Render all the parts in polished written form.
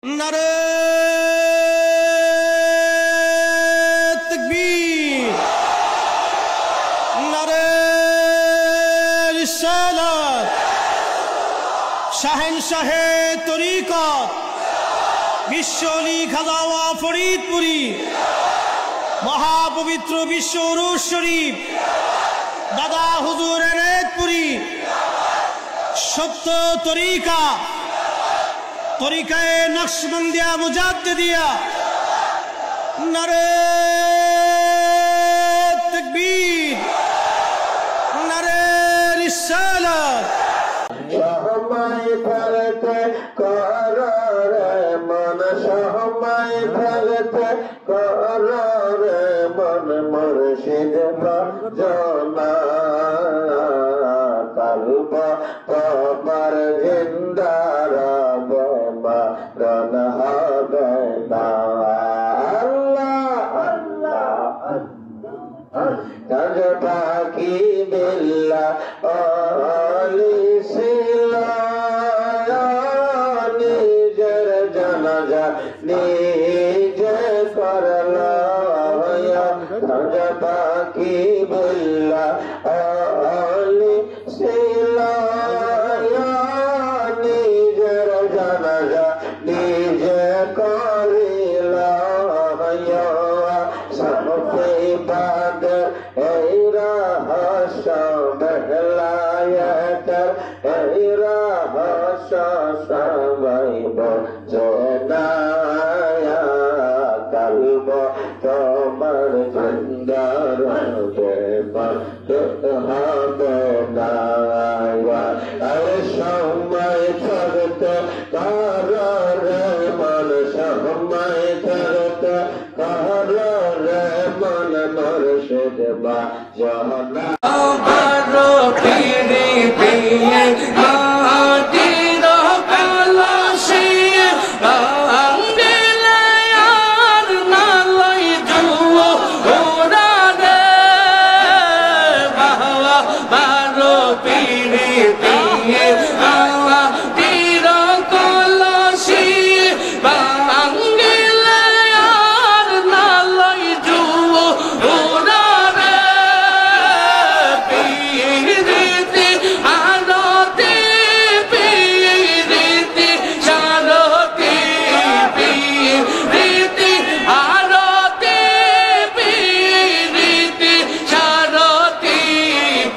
नारे तकबीर, नारे रिसालत, शाहनशाहे तरीक़त विश्वली खाजा फरीदपुरी महापवित्र विश्व उरुस शरीफ दादा हुजूर एनायतपुरी सत्य तरीका तरीकाए नक्शबंदिया मुजाद्दिदिया नारे तकबीर, नारे रिसालत। सहमाय फलते करारे मन, सहमाय फलते करारे मन, मुर्शिद जना कल्ब पर जिंदा रबे मरन হবে না। আল্লাহ আল্লাহ তাজ পাখি বিল্লা আলি সিলা নিজের জানাজা নিজে করলা, তাজ পাখি বিল্লা আলি সিলা নিজের জানাজা নিজে করিলা। সফে বাদ এই রহস্য বেলায়েত, এই রহস্য সবাই বোঝেনা। কলব তোমার জিন্দা রবে হবে না। আরে সময় থাকতে কারে মন, সময় থাকতে কারে মন, মুর্শিদ বাজনা। বারো পিড়ি পিয়ে মাটির কলসি আঙ্গিলে আর নালাই জুয়ো ওরা রে বাবা। বারো পিড়ি পিয়ে মাটির কলসি আঙ্গিলে আর নালাই জুয়ো ওরা রে। পিরিতি আরতি পিরিতি সারতি পিরিতি আরতি পিরিতি সারতি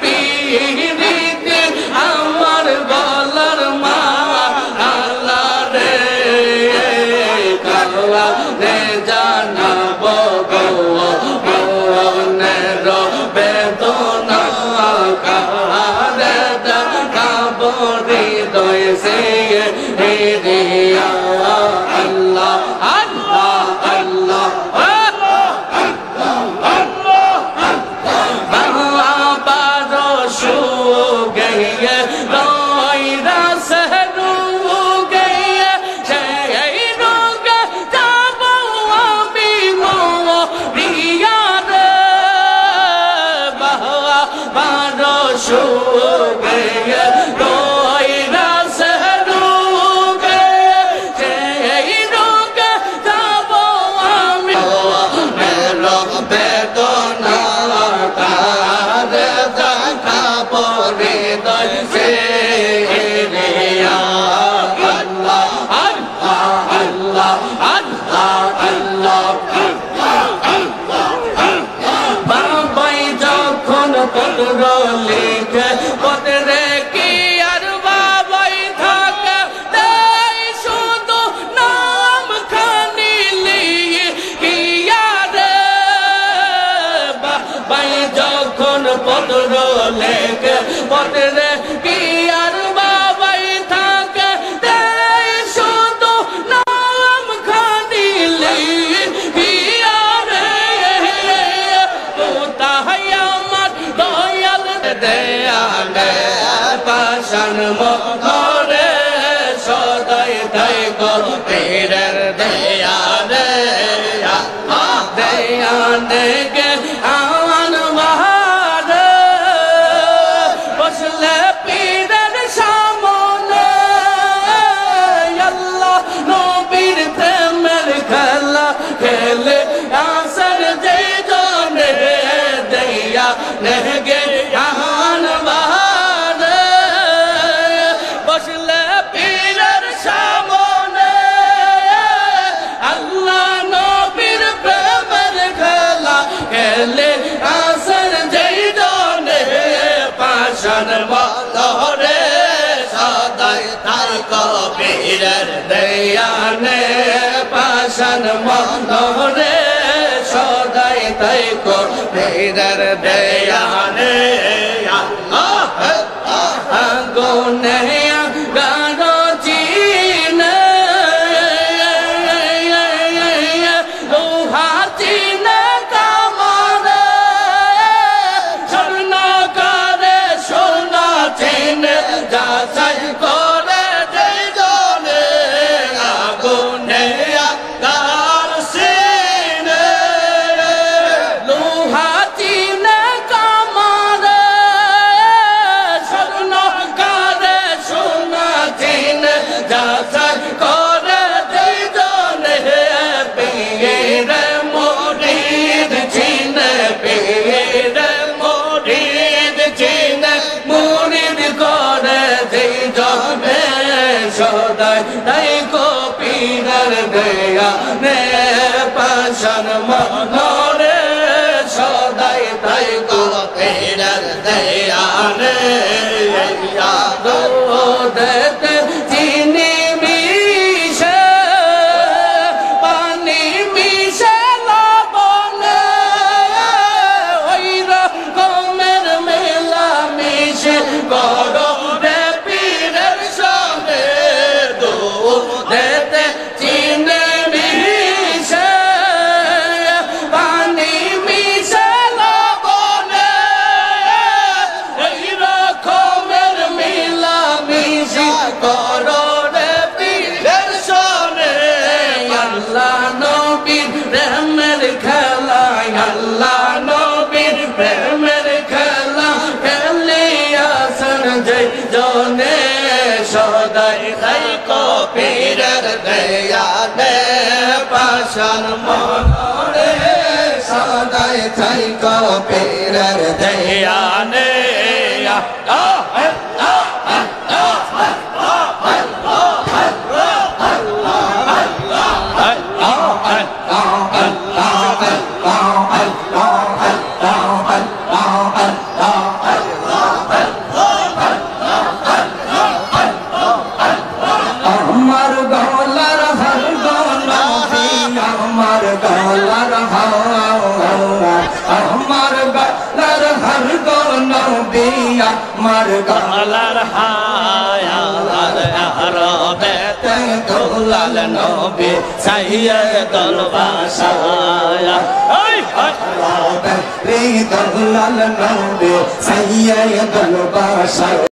পিরিতি আমার বলার মা আল্লাহ রে কাল্লা রে জানাবো গো মনের বেদনা কারে দেখাবো হৃদয় সে রে আল্লাহ আল্লাহ আল্লাহ বাংলা বারো শু গইয়ে রয়রা সহরু গইয়ে সেই রোগ যাবো আমি মরিয়া রে বাবা। বারো শু গইয়ে রয়রা সহরু গইয়ে সেই রোগ যাবো আমি মেরো বেদনা কারে দেখাবো হৃদয় সে রে আল্লাহ আল্লাহ আল্লাহ আল্লাহ আল্লাহ। বাবাই যখন পত্র লিখে পত্রে কি আর বাবাই থাকে, তাই শুধু নাম খানি লিয়ে কি আর বাবাই যখন পত্র লেখে পত্রে কি আর বাবাই থাকে, তাই শুধু নাম খানি লিয়ে কি আর কোথায় আমার দয়াল দেয়ালে পাশান মরে সদাই তাই গো পীরের দেয়ালে দেয়ালে গে আন বাহারে বসলে দেয়ানে পাশান মনরে সদাই তাই কো পীরের দেয়ানে আগুনে গানো চিনে লোহা চিনে কামারে স্বর্ণ করে সোনা চিনে যাচাই করে দুজনে আগুনে গার সিনে লোহা চিনে কামারে স্বর্ণ করে সোনা চিনে যাচাই করে দুজনে পীর মুরিদ চিনে পীর মুরিদ চিনে মুরিদ করে দুজনে সদাই তাই কো পীরের দেয়ানে পাশান মনরে সদাই তাই কো পীরের দেয়ানে দুধেতে চিনি মিশে পানি মিশে লবণে ওই রকমের মেলা মিশে করো রে পীরের সঙ্গে দুধেতে চিনি মিশে পানি মিশে লবণে ওই রকমের মেলা মিশে করো রে পীরের সঙ্গে আল্লাহ নবীর প্রেমের খেলা আল্লাহ নবীর প্রেমের খেলা খেলিয়াছেন যে জনে সদাই তাই কো পীরের দেয়ানে পাশান মনরে সদাই তাই কো পীরের দেয়ানে আমার গলার হর গনবী আমার গলার আমার গলার হর গনবী আমার আলার হায়ালার আরবেতে দুলাল নবী সাইয়্যিদুল বাশায়া ওই গলার রে দুলাল নবী সাইয়্যিদুল বাশায়া